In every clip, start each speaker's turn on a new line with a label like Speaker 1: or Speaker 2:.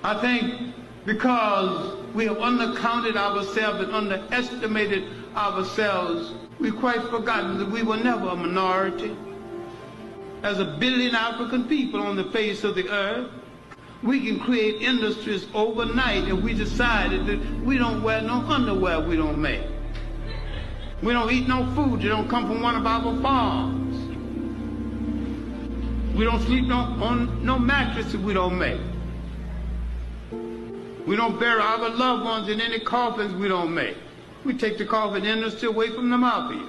Speaker 1: I think because we have undercounted ourselves and underestimated ourselves, we've quite forgotten that we were never a minority. As 1 billion African people on the face of the earth, we can create industries overnight if we decided that we don't wear no underwear we don't make. We don't eat no food that don't come from one of our farms. We don't sleep on no mattresses we don't make. We don't bury our loved ones in any coffins we don't make. We take the coffin industry away from the mafia.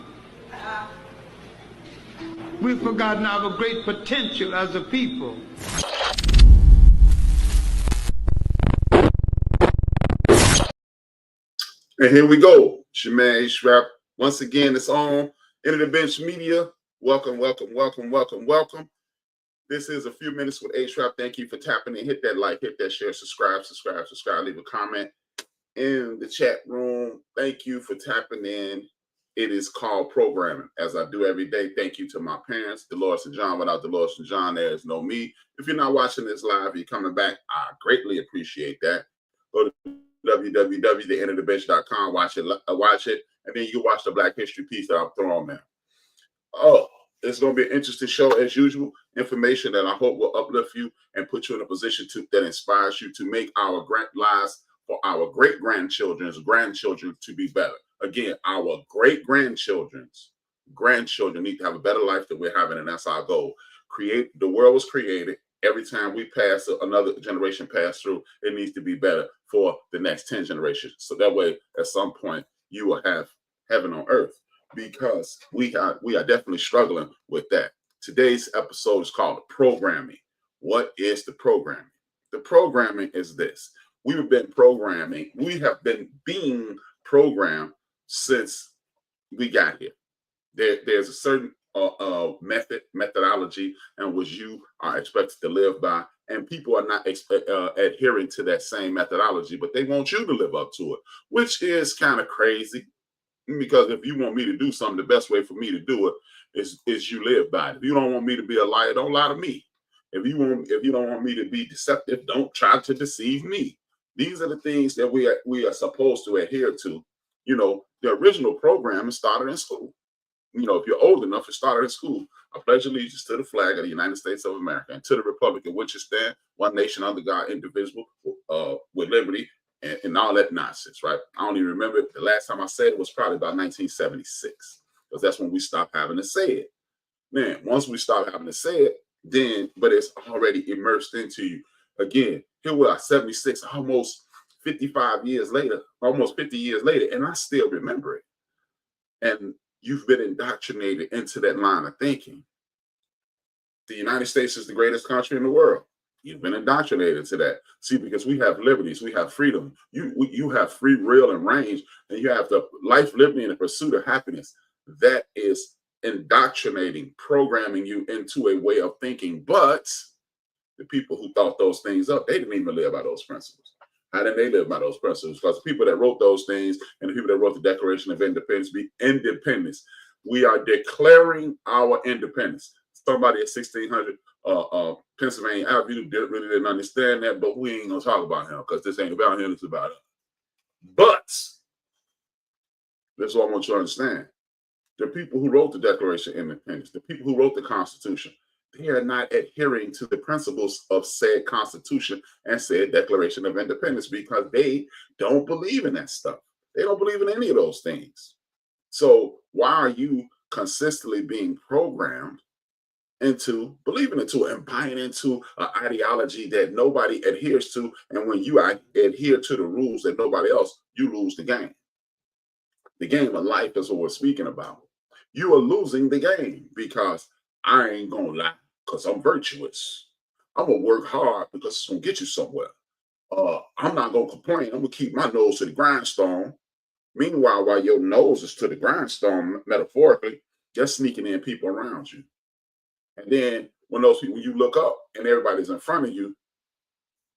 Speaker 1: We've forgotten our great potential as a people.
Speaker 2: And here we go. It's your man, HRap. Once again, it's on Into the Bench Media. Welcome, welcome, welcome, welcome, welcome. This is a few minutes with HRap. Thank you for tapping in. Hit that like, hit that share, subscribe. Leave a comment in the chat room. Thank you for tapping in. It is called programming, as I do every day. Thank you to my parents, Dolores and John. Without Dolores and John, there is no me. If you're not watching this live, you're coming back. I greatly appreciate that. Go to www.theenderthebench.com. Watch it, and then you can watch the Black History piece that I'm throwing there. Oh, it's going to be an interesting show as usual. Information that I hope will uplift you and put you in a position that inspires you to make our lives for our great-grandchildren's grandchildren to be better. Again, our great-grandchildren's grandchildren need to have a better life than we're having, and that's our goal. The world was created. Every time we pass, another generation pass through, it needs to be better for the next 10 generations. So that way, at some point, you will have heaven on earth, because we are definitely struggling with that. Today's episode is called Programming. What is the programming? The programming is this. We have been being programmed since we got here. There's a certain methodology and which you are expected to live by, and people are not adhering to that same methodology, but they want you to live up to it, which is kind of crazy, because if you want me to do something, the best way for me to do it is you live by it. If you don't want me to be a liar, don't lie to me. If you don't want me to be deceptive, don't try to deceive me. These are the things that we are supposed to adhere to. You know, the original program started in school. You know, if you're old enough, it started in school. I pledge allegiance to the flag of the United States of America and to the republic in which it stands, one nation under God, indivisible, with liberty and all that nonsense, right? I don't even remember. The last time I said it was probably about 1976, because that's when we stopped having to say it. Man, once we stop having to say it, but it's already immersed into you. Again, here we are, 76, almost 55 years later, almost 50 years later, and I still remember it. And you've been indoctrinated into that line of thinking. The United States is the greatest country in the world. You've been indoctrinated to that. See, because we have liberties, we have freedom. You have free will and range, and you have the life, liberty, and the pursuit of happiness. That is indoctrinating, programming you into a way of thinking. But the people who thought those things up, they didn't even live by those principles. How did they live by those principles? Because the people that wrote those things and the people that wrote the Declaration of Independence, we are declaring our independence. Somebody at 1600 Pennsylvania Avenue really didn't understand that, but we ain't gonna talk about him, because this ain't about him, it's about us. But that's what I want you to understand. The people who wrote the Declaration of Independence, the people who wrote the Constitution, they are not adhering to the principles of said Constitution and said Declaration of Independence, because they don't believe in that stuff. They don't believe in any of those things. So why are you consistently being programmed into believing into it and buying into an ideology that nobody adheres to? And when you adhere to the rules that nobody else, you lose the game. The game of life is what we're speaking about. You are losing the game, because I ain't gonna lie, because I'm virtuous. I'm gonna work hard because it's gonna get you somewhere. I'm not gonna complain. I'm gonna keep my nose to the grindstone. Meanwhile, while your nose is to the grindstone, metaphorically, you're sneaking in people around you. And then when you look up and everybody's in front of you,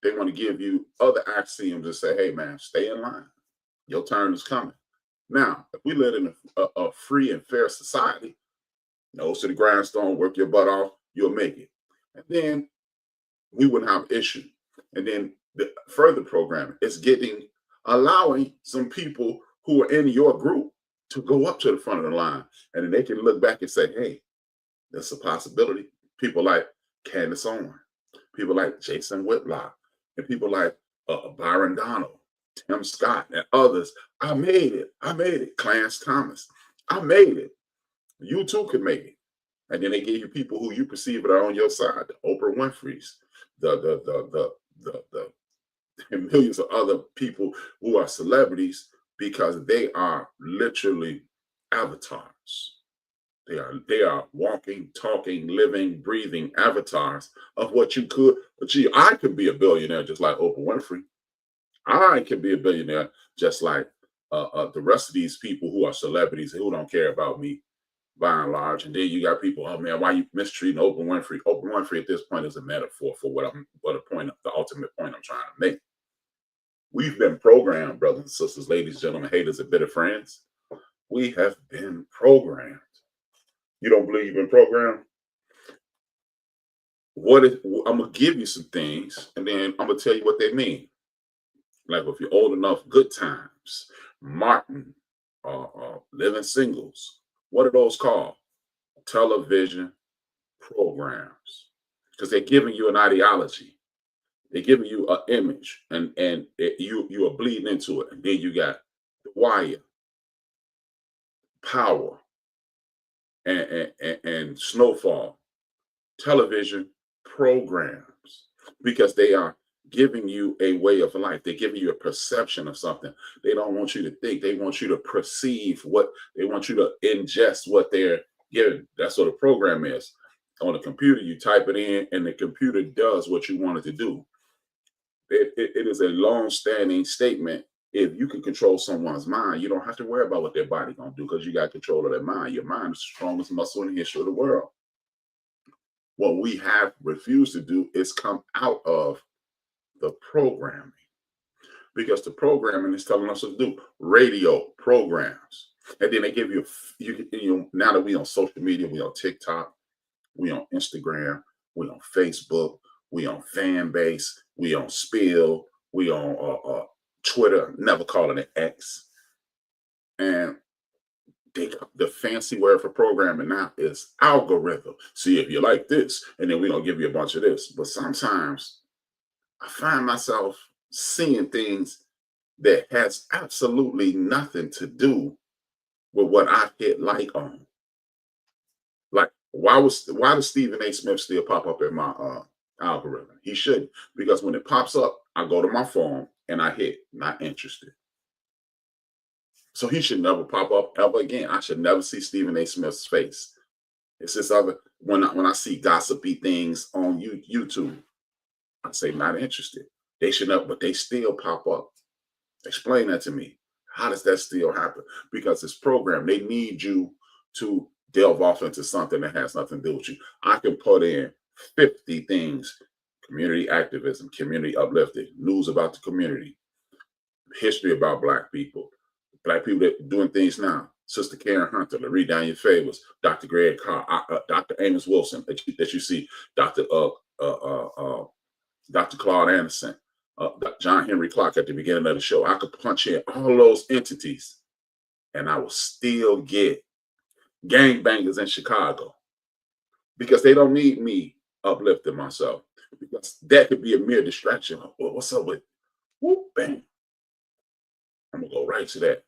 Speaker 2: they want to give you other axioms and say, hey man, stay in line. Your turn is coming. Now, if we live in a free and fair society, nose to the grindstone, work your butt off, you'll make it. And then we wouldn't have issue. And then the further programming. It's allowing some people who are in your group to go up to the front of the line, and then they can look back and say, hey, that's a possibility. People like Candace Owen, people like Jason Whitlock, and people like Byron Donald, Tim Scott, and others. I made it. I made it. Clarence Thomas. I made it. You too can make it. And then they give you people who you perceive are on your side, the Oprah Winfrey's, the and millions of other people who are celebrities, because they are literally avatars. They are walking, talking, living, breathing avatars of what you could achieve. I could be a billionaire just like Oprah Winfrey. I could be a billionaire just like the rest of these people who are celebrities who don't care about me, by and large. And then you got people, oh man, why you mistreating Oprah Winfrey? Oprah Winfrey at this point is a metaphor for the ultimate point I'm trying to make. We've been programmed, brothers and sisters, ladies, gentlemen, haters, and bitter friends. We have been programmed. You don't believe you've been programmed? I'm gonna give you some things, and then I'm gonna tell you what they mean. Like if you're old enough, Good Times, Martin, Living Singles. What are those called? Television programs, because they're giving you an ideology. They're giving you an image, and you are bleeding into it. And then you got The Wire, Power, and Snowfall. Television programs, because they are giving you a way of life. They're giving you a perception of something. They don't want you to think. They want you to perceive what they want you to ingest what they're giving. That's what a program is. On a computer, you type it in, and the computer does what you want it to do. It is a long-standing statement. If you can control someone's mind, you don't have to worry about what their body gonna do, because you got control of their mind. Your mind is the strongest muscle in the history of the world. What we have refused to do is come out of the programming, because the programming is telling us what to do. Radio programs, and then they give you now that we on social media, we on TikTok, we on Instagram, we on Facebook, we on Fanbase, we on Spill, we on Twitter, never calling it X, and the fancy word for programming now is algorithm. See if you like this, and then we're gonna give you a bunch of this. But sometimes I find myself seeing things that has absolutely nothing to do with what I hit like on. Like, why does Stephen A. Smith still pop up in my algorithm? He shouldn't, because when it pops up, I go to my phone and I hit not interested. So he should never pop up ever again. I should never see Stephen A. Smith's face. It's this other, when I see gossipy things on YouTube, I say not interested. They should not, but they still pop up. Explain that to me. How does that still happen? Because it's programmed. They need you to delve off into something that has nothing to do with you. I can put in 50 things: community activism, community uplifting, news about the community, history about Black people that are doing things now. Sister Karen Hunter, read down your favors, Dr. Greg Carr, Dr. Amos Wilson that you see, Dr. Claude Anderson, John Henry Clark at the beginning of the show. I could punch in all those entities and I will still get gangbangers in Chicago, because they don't need me uplifting myself, because that could be a mere distraction. Well, what's up with whoop, bang? I'm gonna go right to that.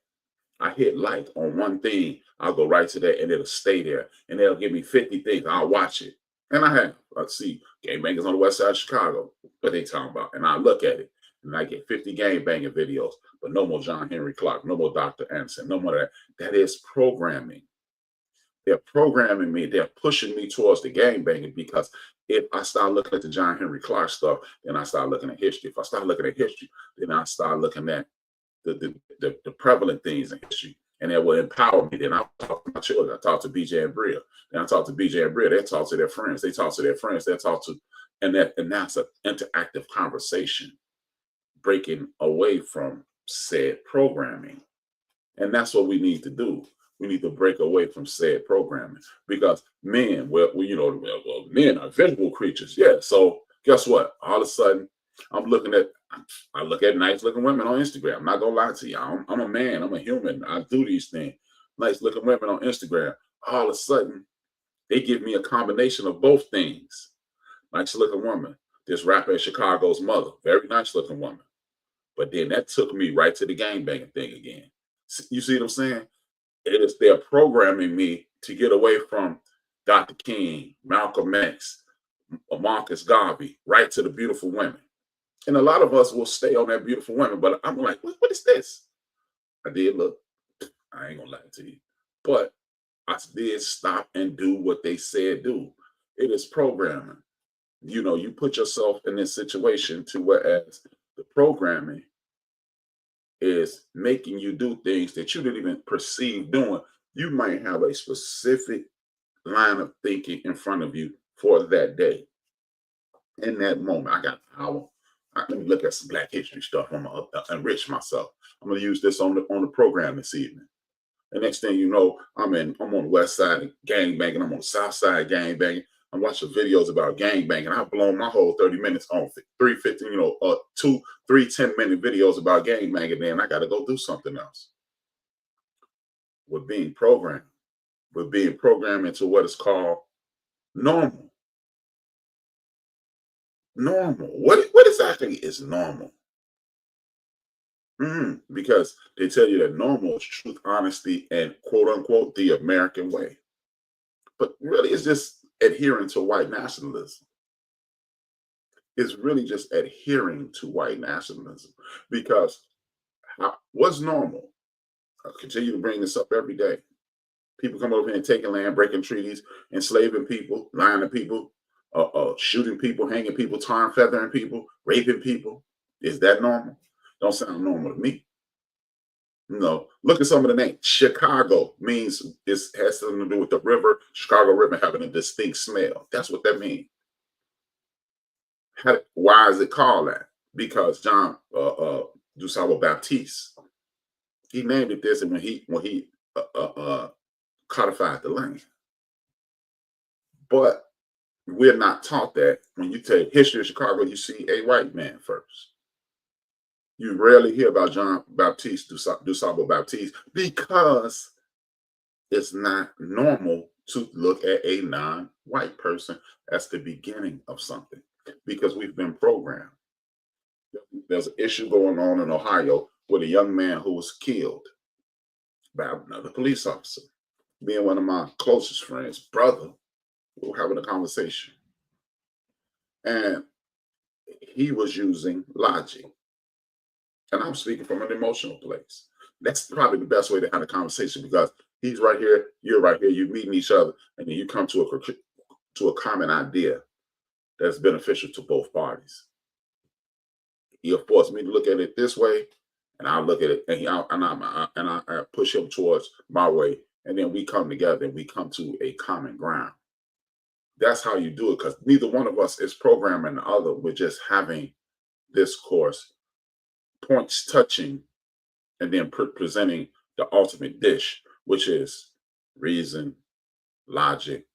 Speaker 2: I hit like on one thing, I'll go right to that, and it'll stay there, and they'll give me 50 things. I'll watch it, and I have. Let's see, gangbangers on the west side of Chicago, what they talking about, and I look at it, and I get 50 gangbanging videos, but no more John Henry Clark, no more Dr. Anderson, no more that. That is programming. They're programming me. They're pushing me towards the gangbanging, because if I start looking at the John Henry Clark stuff, then I start looking at history. If I start looking at history, then I start looking at the prevalent things in history, and that will empower me. Then I talk to my children. I talk to BJ and Bria. Then I talk to BJ and Bria. They talk to their friends. They talk to their friends. They talk to, and that's an interactive conversation, breaking away from said programming. And that's what we need to do. We need to break away from said programming, because men, men are visual creatures. Yeah. So guess what? All of a sudden, I'm looking at I look at nice looking women on Instagram. I'm not gonna lie to you. I'm a man. I'm a human. I do these things. Nice looking women on Instagram. All of a sudden, they give me a combination of both things. Nice looking woman. This rapper in Chicago's mother. Very nice looking woman. But then that took me right to the gangbanging thing again. You see what I'm saying? It is they're programming me to get away from Dr. King, Malcolm X, Marcus Garvey, right to the beautiful women. And a lot of us will stay on that beautiful women, but I'm like, what is this? I did look. I ain't gonna lie to you. But I did stop and do what they said do. It is programming. You know, you put yourself in this situation to whereas the programming is making you do things that you didn't even perceive doing. You might have a specific line of thinking in front of you for that day. In that moment, I got an hour. Let me look at some Black history stuff. I'm gonna enrich myself. I'm gonna use this on the program this evening. The next thing you know, I'm on the west side gang banging. I'm on the south side gang banging. I'm watching videos about gang banging. I've blown my whole 30 minutes on 3:15, 2, 3 10-minute videos about gang banging. Then I got to go do something else. We're being programmed. We're being programmed into what is called normal. Normal. What exactly is normal? Because they tell you that normal is truth, honesty, and quote unquote the American way. But really, it's just adhering to white nationalism. It's really just adhering to white nationalism because what's normal? I continue to bring this up every day. People come over here and taking land, breaking treaties, enslaving people, lying to people, shooting people, hanging people, tarring, feathering people, raping people. Is that normal? Don't sound normal to me. No, look at some of the names. Chicago means it has something to do with the river, Chicago River having a distinct smell. That's what that means. Why is it called that? Because John Dusabo Baptiste, he named it this, and when he codified the land. But we're not taught that. When you take history of Chicago, you see a white man first. You rarely hear about John Baptiste, Dusabo Baptiste, because it's not normal to look at a non-white person as the beginning of something, because we've been programmed. There's an issue going on in Ohio with a young man who was killed by another police officer. Me and one of my closest friends, brother, we were having a conversation. And he was using logic. And I'm speaking from an emotional place. That's probably the best way to have a conversation because he's right here, you're right here, you're meeting each other, and then you come to a common idea that's beneficial to both parties. He'll force me to look at it this way, and I'll look at it, and I push him towards my way, and then we come together and we come to a common ground. That's how you do it, because neither one of us is programming the other. We're just having discourse, points touching, and then presenting the ultimate dish, which is reason, logic,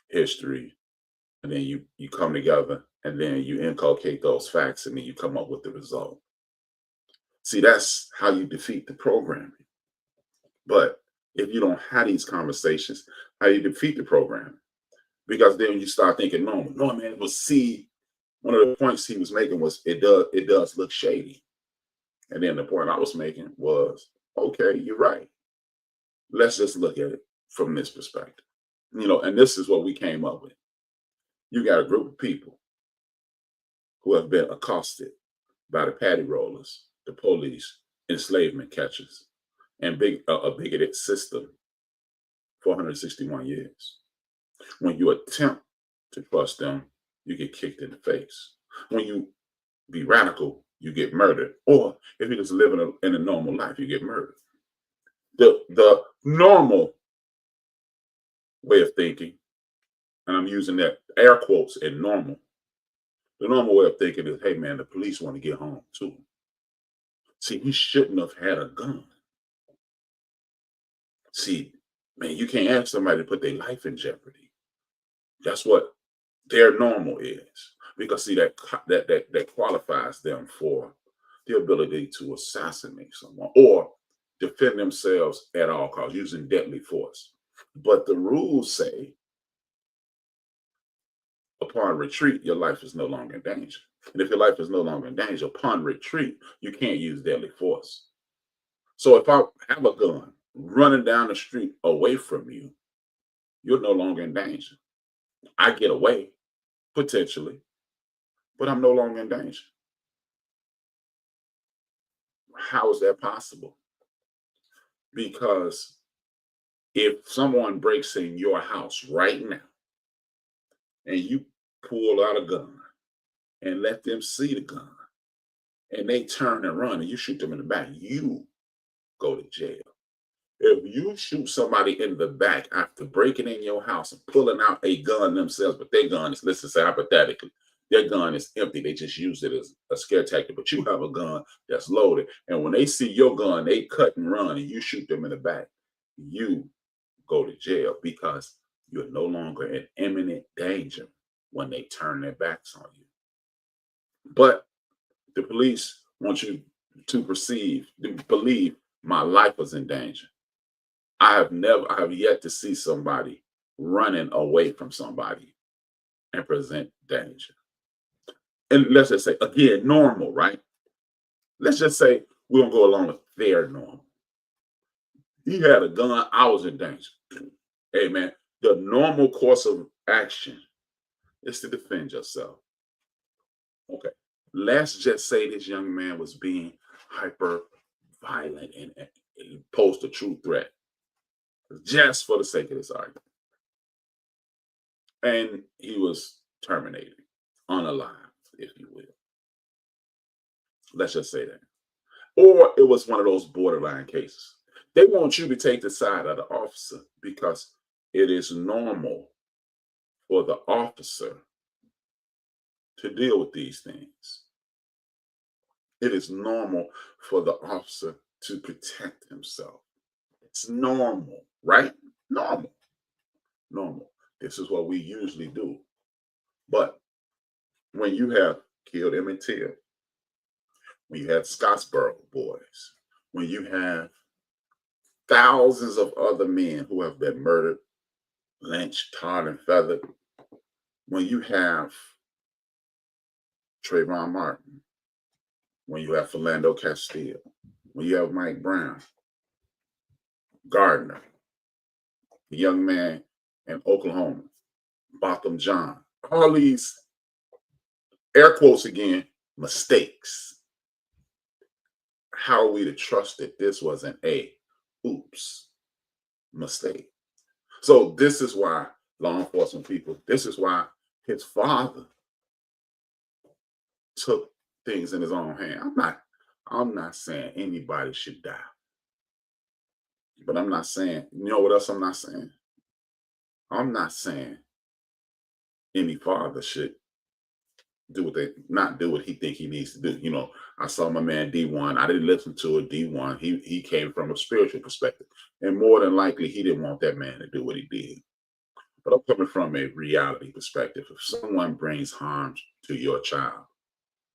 Speaker 2: history, and then you come together and then you inculcate those facts and then you come up with the result. See, that's how you defeat the programming. But if you don't have these conversations, how you defeat the programming? Because then you start thinking, no, man, but see, one of the points he was making was it does look shady. And then the point I was making was, okay, you're right. Let's just look at it from this perspective. And this is what we came up with. You got a group of people who have been accosted by the patty rollers, the police, enslavement catchers, and a bigoted system for 161 years. When you attempt to trust them, you get kicked in the face. When you be radical, you get murdered. Or if you just live in a normal life, you get murdered. The normal way of thinking, and I'm using that air quotes in normal, the normal way of thinking is, hey man, the police want to get home too. See, he shouldn't have had a gun. See, man, you can't ask somebody to put their life in jeopardy. That's what their normal is. Because see, that qualifies them for the ability to assassinate someone or defend themselves at all costs using deadly force. But the rules say upon retreat, your life is no longer in danger. And if your life is no longer in danger, upon retreat, you can't use deadly force. So if I have a gun running down the street away from you, you're no longer in danger. I get away, potentially, but I'm no longer in danger. How is that possible? Because if someone breaks in your house right now and you pull out a gun and let them see the gun and they turn and run and you shoot them in the back, you go to jail. If you shoot somebody in the back after breaking in your house and pulling out a gun themselves, but their gun is, let's just say hypothetically, their gun is empty. They just use it as a scare tactic, but you have a gun that's loaded. And when they see your gun, they cut and run and you shoot them in the back, you go to jail because you're no longer in imminent danger when they turn their backs on you. But the police want you to believe my life was in danger. I have yet to see somebody running away from somebody and present danger. And let's just say, again, normal, right? Let's just say we don't go along with their normal. He had a gun, I was in danger. Hey, man, the normal course of action is to defend yourself. Okay, let's just say this young man was being hyper violent and posed a true threat, just for the sake of this argument. And he was terminated, unalived, if you will. Let's just say that. Or it was one of those borderline cases. They want you to take the side of the officer because it is normal for the officer to deal with these things. It is normal for the officer to protect himself. It's normal, right? Normal. This is what we usually do. But when you have killed Emmett Till, when you have Scottsboro boys, when you have thousands of other men who have been murdered, lynched, tarred, and feathered, when you have Trayvon Martin, when you have Philando Castile, when you have Mike Brown, Gardner, the young man in Oklahoma, Botham John, all these, air quotes again, mistakes. How are we to trust that this wasn't a oops mistake? So this is why law enforcement people, this is why his father took things in his own hand. I'm not saying anybody should die. But I'm not saying, you know what else I'm not saying? I'm not saying any father should not do what he think he needs to do. You know, I saw my man D1. I didn't listen to a D1. He came from a spiritual perspective. And more than likely, he didn't want that man to do what he did. But I'm coming from a reality perspective. If someone brings harm to your child,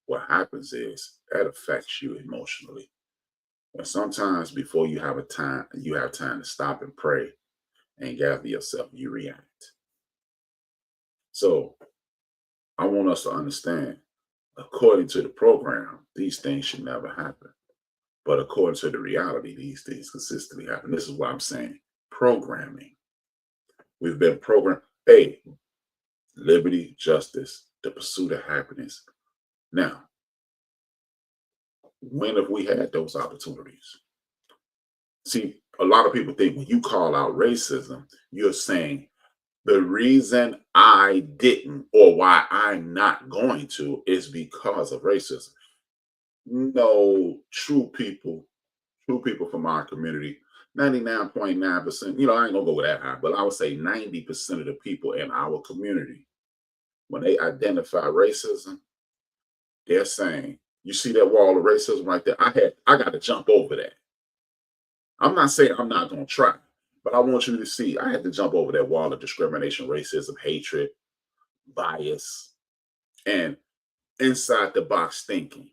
Speaker 2: what happens is that affects you emotionally. And sometimes before you have time to stop and pray and gather yourself, you react. So I want us to understand, according to the program, these things should never happen. But according to the reality, these things consistently happen. This is why I'm saying programming. We've been programmed. Hey, liberty, justice, the pursuit of happiness. Now, when have we had those opportunities? See, a lot of people think when you call out racism, you're saying the reason I didn't or why I'm not going to is because of racism. No, true people from our community, 99.9%, I ain't gonna go with that high, but I would say 90% of the people in our community, when they identify racism, they're saying, you see that wall of racism right there? I got to jump over that. I'm not saying I'm not going to try, but I want you to see I had to jump over that wall of discrimination, racism, hatred, bias, and inside the box thinking.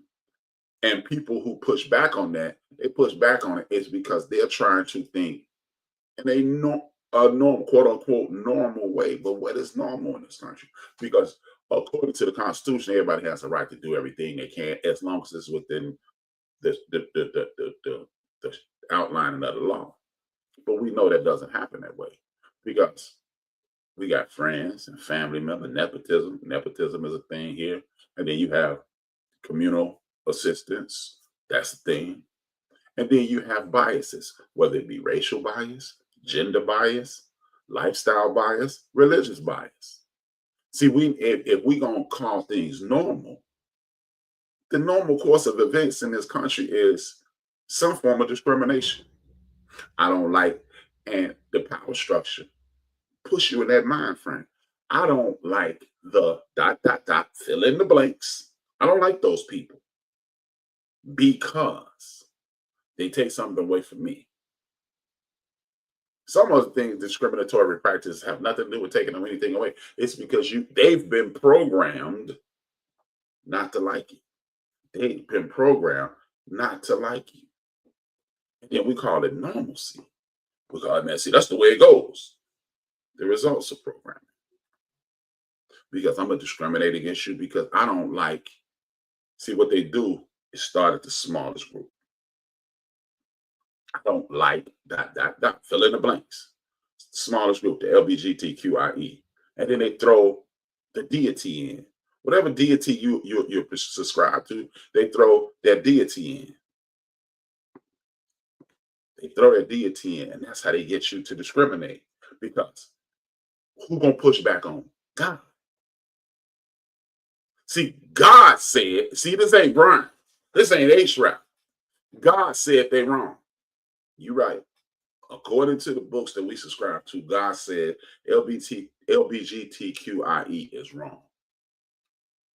Speaker 2: And people who push back on that, they push back on it is because they're trying to think in a normal, quote unquote, normal way. But what is normal in this country? Because according to the Constitution, everybody has a right to do everything they can as long as it's within the outlining of the law. But we know that doesn't happen that way because we got friends and family members, nepotism. Nepotism is a thing here. And then you have communal assistance. That's a thing. And then you have biases, whether it be racial bias, gender bias, lifestyle bias, religious bias. See, if we gonna call things normal, the normal course of events in this country is some form of discrimination. I don't like, and the power structure push you in that mind frame. I don't like the ... fill in the blanks. I don't like those people because they take something away from me. Some of the things, discriminatory practices, have nothing to do with taking anything away. It's because they've been programmed not to like you. They've been programmed not to like you. And then we call it normalcy. We call it, man, see, that's the way it goes. The results of programming. Because I'm going to discriminate against you because I don't like, see, what they do is start at the smallest group. I don't like ... fill in the blanks. Smallest group, the LGBTQIE. And then they throw the deity in. Whatever deity you subscribe to, they throw their deity in. They throw their deity in, and that's how they get you to discriminate. Because who gonna push back on God? See, God said, see, this ain't Brian. This ain't HRap. God said they wrong. You're right. According to the books that we subscribe to, God said LGBTQIE is wrong.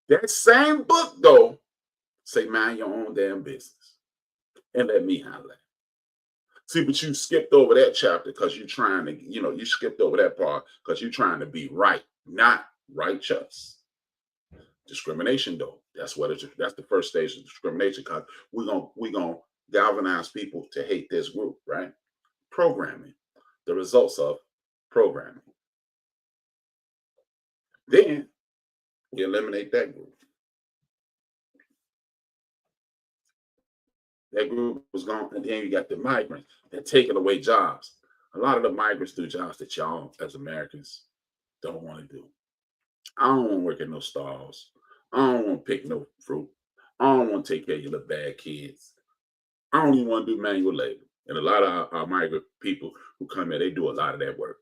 Speaker 2: That same book, though, say mind your own damn business and let me highlight. See, but you skipped over that chapter because you're trying to, you skipped over that part because you're trying to be right, not righteous. Discrimination, though, that's the first stage of discrimination because we're gonna galvanize people to hate this group, right? Programming, the results of programming. Then we eliminate that group. That group was gone, and then you got the migrants. They're taking away jobs. A lot of the migrants do jobs that y'all, as Americans, don't want to do. I don't want to work in no stalls. I don't want to pick no fruit. I don't want to take care of your little bad kids. I don't even want to do manual labor. And a lot of our migrant people who come here, they do a lot of that work.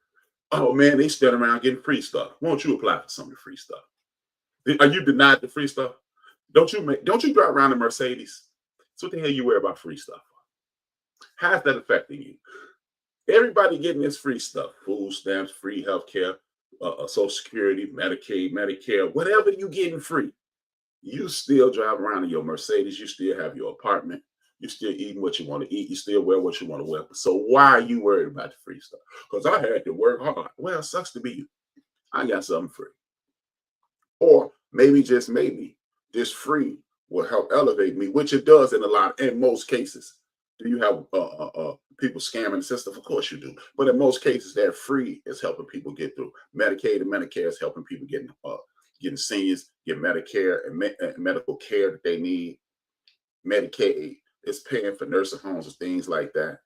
Speaker 2: Oh man, they stand around getting free stuff. Won't you apply for some of the free stuff? Are you denied the free stuff? Don't you drive around in Mercedes? So what the hell you worry about free stuff? How's that affecting you? Everybody getting this free stuff, food stamps, free healthcare, Social Security, Medicaid, Medicare, whatever you getting free. You still drive around in your Mercedes. You still have your apartment. You still eating what you want to eat. You still wear what you want to wear. So why are you worried about the free stuff? Because I had to work hard. Well, it sucks to be you. I got something free. Or maybe, just maybe, this free will help elevate me, which it does in most cases. Do you have people scamming the system? Of course you do. But in most cases, that free is helping people get through. Medicaid and Medicare is helping people getting seniors, get Medicare and medical care that they need. Medicaid is paying for nursing homes and things like that.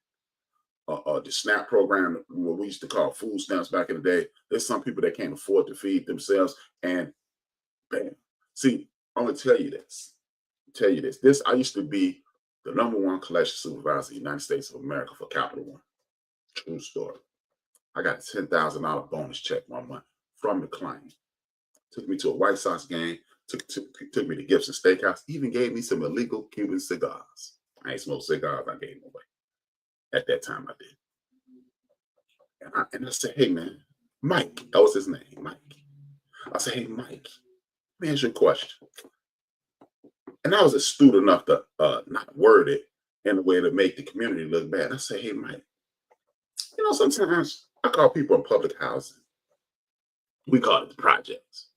Speaker 2: The SNAP program, what we used to call food stamps back in the day, there's some people that can't afford to feed themselves. And bam. See, I'm going to tell you this. I used to be the #1 collection supervisor in the United States of America for Capital One. True story. I got a $10,000 bonus check one month from the client. Took me to a White Sox game, took me to Gibson Steakhouse, even gave me some illegal Cuban cigars. I ain't smoked cigars, I gave them away. At that time, I did. And I said, hey, man, Mike, that was his name, Mike. I said, hey, Mike, let me ask you a question. And I was astute enough to not word it in a way to make the community look bad. I said, hey, Mike, sometimes I call people in public housing. We call it the projects.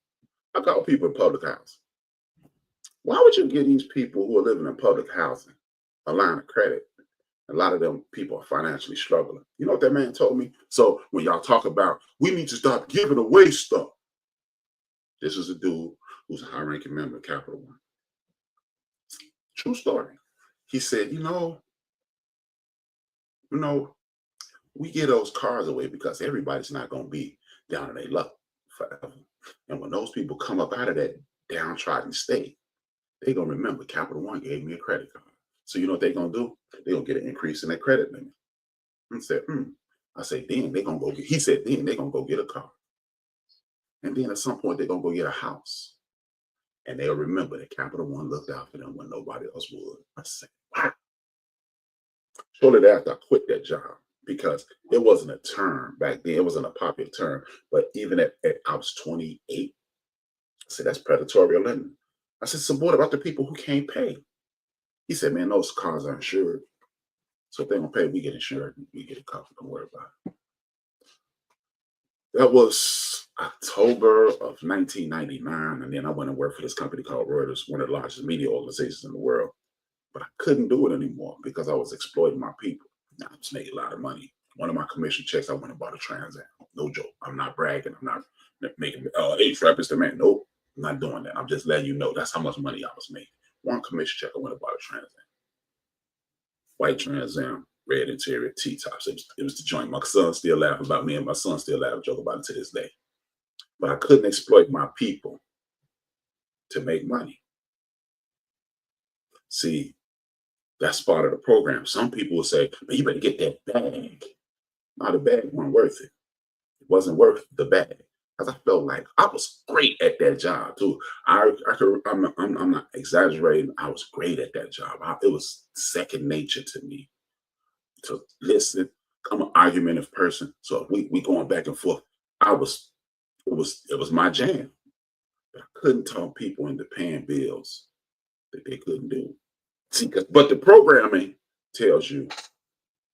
Speaker 2: I call people in public housing. Why would you give these people who are living in public housing a line of credit? A lot of them people are financially struggling. You know what that man told me? So when y'all talk about we need to stop giving away stuff, this is a dude who's a high-ranking member of Capital One. True story. He said, we give those cars away because everybody's not going to be down in their luck forever. And when those people come up out of that downtrodden state, they're going to remember Capital One gave me a credit card. So you know what they're going to do? They're going to get an increase in their credit limit. I said, I said, then they're going to go get, he said, then they're going to go get a car. And then at some point, they're going to go get a house. And they'll remember that Capital One looked out for them when nobody else would. I said, wow. Shortly after, I quit that job because it wasn't a term back then. It wasn't a popular term. But even at I was 28, I said, that's predatory lending. I said, so what about the people who can't pay? He said, man, those cars are insured. So if they don't pay, we get insured. We get it covered. Don't worry about it. That was October of 1999. And then I went and worked for this company called Reuters, one of the largest media organizations in the world. But I couldn't do it anymore because I was exploiting my people. Now I was making a lot of money. One of my commission checks, I went and bought a Trans Am. No joke. I'm not bragging. I'm not making, HRap is the man. Nope, I'm not doing that. I'm just letting you know that's how much money I was making. One commission check, I went and bought a Trans Am. White Trans Am, red interior, T-tops. It was the joint. My son still laughing about me, and my son still laughing, joke about it to this day. But I couldn't exploit my people to make money. See, that's part of the program. Some people will say, man, you better get that bag. No, the bag wasn't worth it. It wasn't worth the bag. Because I felt like I was great at that job too. I'm not exaggerating. I was great at that job. It was second nature to me to listen. I'm an argumentative person. So if we going back and forth. It was my jam. But I couldn't talk people into paying bills that they couldn't do. See, but the programming tells you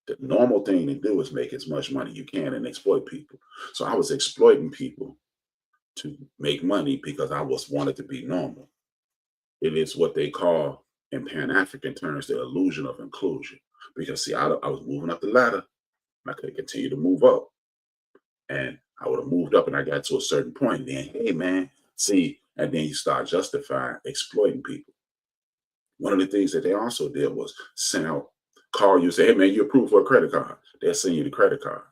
Speaker 2: the normal thing to do is make as much money you can and exploit people. So I was exploiting people to make money because I wanted to be normal. It is what they call in Pan-African terms the illusion of inclusion. Because see, I was moving up the ladder and I could continue to move up. And I would have moved up and I got to a certain point. Then, hey man, see, and then you start justifying exploiting people. One of the things that they also did was call you and say, hey man, you're approved for a credit card. They'll send you the credit card.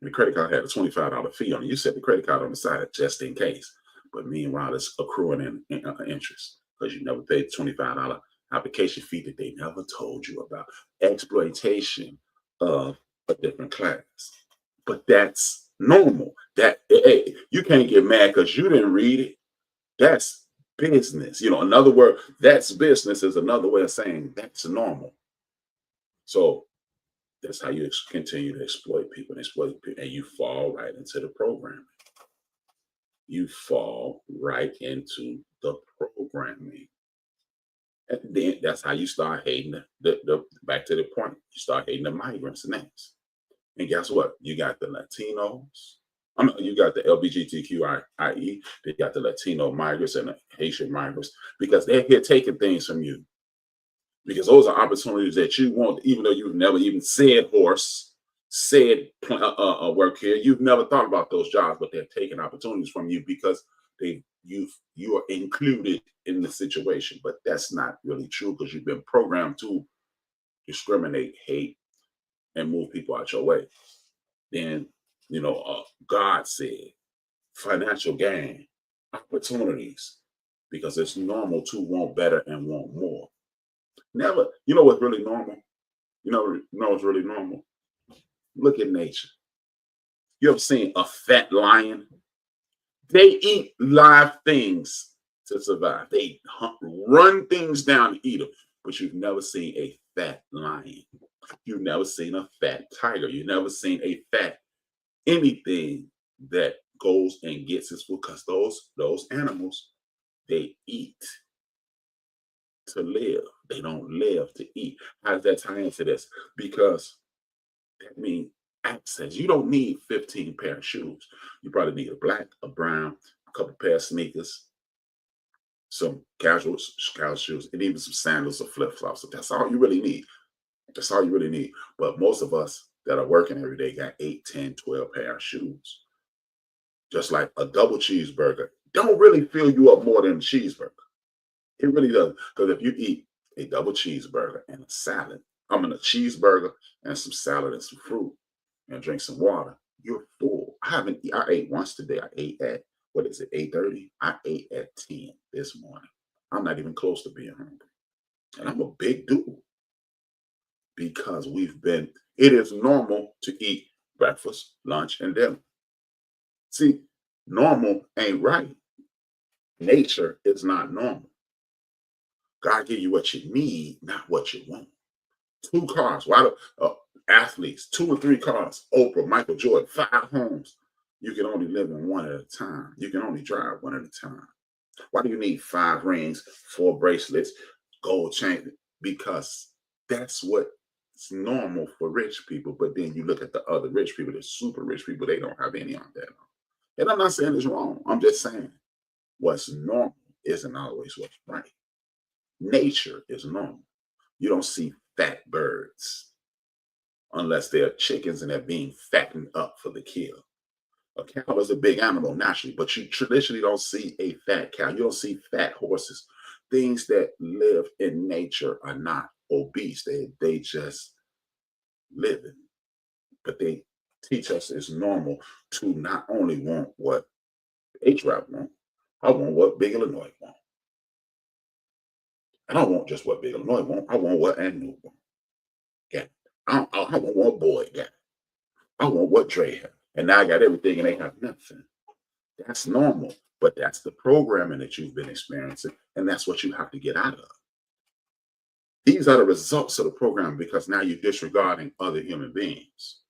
Speaker 2: And the credit card had a $25 fee on it. You set the credit card on the side just in case. But meanwhile, it's accruing in interest because you never paid the $25 application fee that they never told you about. Exploitation of a different class. But that's normal. Hey, you can't get mad because you didn't read it. That's business. In other words, that's business is another way of saying that's normal. So that's how you continue to exploit people, and you fall right into the programming. You fall right into the programming. And then that's how you start hating the back to the point. You start hating the migrants next. And guess what? You got the Latinos. You got the LGBTQIE. They got the Latino migrants and the Haitian migrants because they're here taking things from you. Because those are opportunities that you want, even though you've never even said work here. You've never thought about those jobs, but they're taking opportunities from you because you are included in the situation. But that's not really true because you've been programmed to discriminate, hate, and move people out your way. Then, God said financial gain, opportunities, because it's normal to want better and want more. Never, what's really normal? What's really normal? Look at nature. You ever seen a fat lion? They eat live things to survive. They run things down to eat them. But you've never seen a fat lion. You've never seen a fat tiger. You've never seen a fat anything that goes and gets its food because those animals, they eat to live. They don't live to eat. How does that tie into this? Because that means access. You don't need 15 pair of shoes. You probably need a black, a brown, a couple pair of sneakers, some casual shoes, and even some sandals or flip-flops. So that's all you really need. That's all you really need. But most of us that are working every day got 8, 10, 12 pair of shoes. Just like a double cheeseburger don't really fill you up more than a cheeseburger. It really does. Because if you eat a double cheeseburger and a salad, a cheeseburger and some salad and some fruit and drink some water, you're full. I ate once today. I ate at, what is it, 8:30? I ate at 10 this morning. I'm not even close to being hungry. And I'm a big dude because it is normal to eat breakfast, lunch, and dinner. See, normal ain't right. Nature is not normal. God give you what you need, not what you want. 2 cars. Why do athletes, 2 or 3 cars? Oprah, Michael Jordan, 5 homes. You can only live in one at a time. You can only drive one at a time. Why do you need 5 rings, 4 bracelets, gold chain? Because that's what's normal for rich people. But then you look at the other rich people, the super rich people, they don't have any on that. And I'm not saying it's wrong. I'm just saying what's normal isn't always what's right. Nature is normal. You don't see fat birds unless they're chickens and they're being fattened up for the kill. A cow is a big animal naturally, but you traditionally don't see a fat cow. You don't see fat horses. Things that live in nature are not obese. They just living. But they teach us it's normal to not only want what HRap want, I want what Big Illinois want. And I don't want just what Big Illinois want. I want what Anu want. Yeah. I want what Boyd got. I want what Dre had. And now I got everything and they have nothing. That's normal. But that's the programming that you've been experiencing. And that's what you have to get out of. These are the results of the program because now you're disregarding other human beings.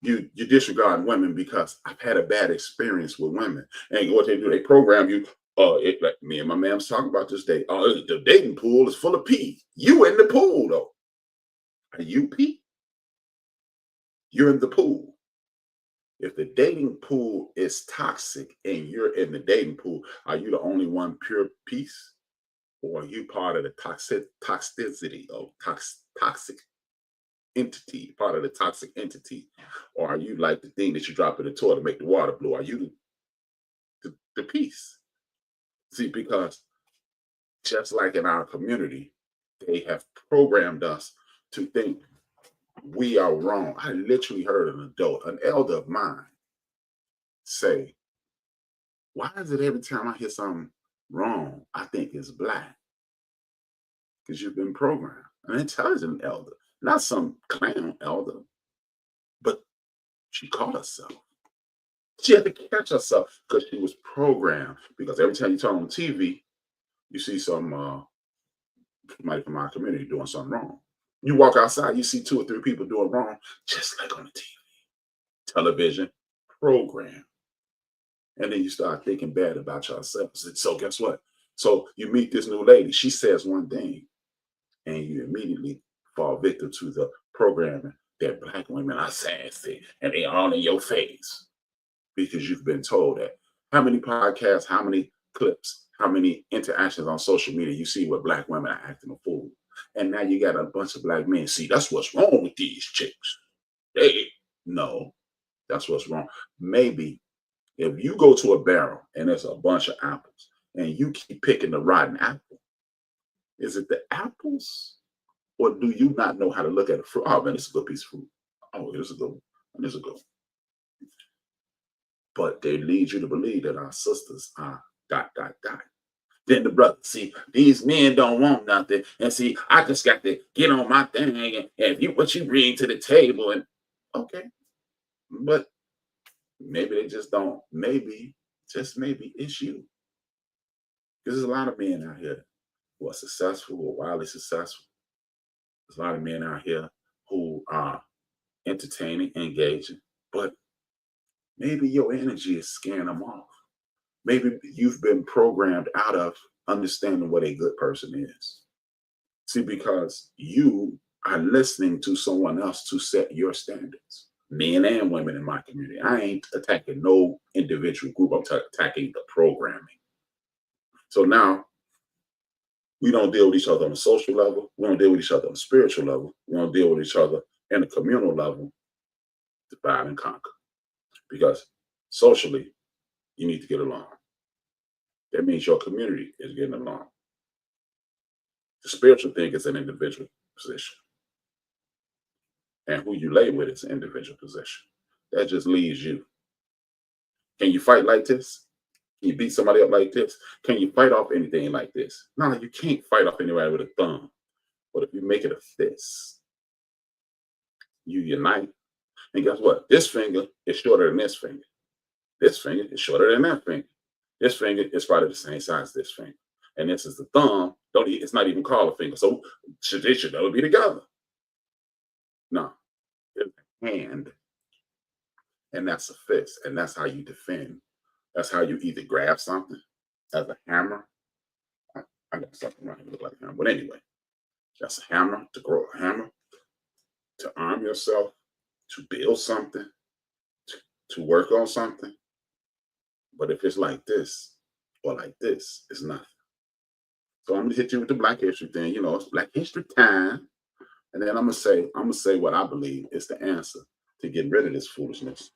Speaker 2: You disregard women because I've had a bad experience with women. And what they do, they program you. Like me and my man was talking about this day. The dating pool is full of pee. You in the pool though. Are you pee? You're in the pool. If the dating pool is toxic and you're in the dating pool, are you the only one pure piece? Or are you part of the toxicity of toxic entity, part of the toxic entity? Or are you like the thing that you drop in the toilet to make the water blue? Are you the piece? See, because just like in our community, they have programmed us to think we are wrong. I literally heard an elder of mine say, why is it every time I hear something wrong, I think it's black? Because you've been programmed. An intelligent elder, not some clown elder, but she caught herself. She had to catch herself because she was programmed. Because every time you turn on TV, you see somebody from our community doing something wrong. You walk outside, you see 2 or 3 people doing wrong, just like on the TV, television, program. And then you start thinking bad about yourself. So guess what? So you meet this new lady, she says one thing, and you immediately fall victim to the programming that black women are sassy and they all in your face because you've been told that. How many podcasts, how many clips, how many interactions on social media you see where black women are acting a fool? And now you got a bunch of black men. See, that's what's wrong with these chicks. No, that's what's wrong. Maybe if you go to a barrel and there's a bunch of apples and you keep picking the rotten apple, is it the apples? Or do you not know how to look at a fruit? Oh man, it's a good piece of fruit. Oh, here's a good one. Here's a good one. But they lead you to believe that our sisters are ... Then the brother, see, these men don't want nothing. And see, I just got to get on my thing and if you what you bring to the table. And okay. But maybe they just don't. Maybe, just maybe it's you. Because there's a lot of men out here who are successful or wildly successful. There's a lot of men out here who are entertaining, engaging, but maybe your energy is scaring them off. Maybe you've been programmed out of understanding what a good person is. See, because you are listening to someone else to set your standards. Men and women in my community. I ain't attacking no individual group. I'm attacking the programming. So now we don't deal with each other on a social level. We don't deal with each other on a spiritual level. We don't deal with each other in a communal level. Divide and conquer. Because socially, you need to get along. That means your community is getting along. The spiritual thing is an individual position. And who you lay with is an individual position. That just leaves you. Can you fight like this? Can you beat somebody up like this? Can you fight off anything like this? No, you can't fight off anybody with a thumb. But if you make it a fist, you unite. And guess what? This finger is shorter than this finger. This finger is shorter than that finger. This finger is probably the same size as this finger. And this is the thumb. It's not even called a finger. So they should never be together. No. It's a hand. And that's a fist. And that's how you defend. That's how you either grab something as a hammer. I got something right here that look like a hammer. But anyway, that's a hammer, to grow a hammer, to arm yourself, to build something, to work on something. But if it's like this or like this, it's nothing. So I'm gonna hit you with the Black History thing. You know, it's Black History time. And then I'm gonna say what I believe is the answer to getting rid of this foolishness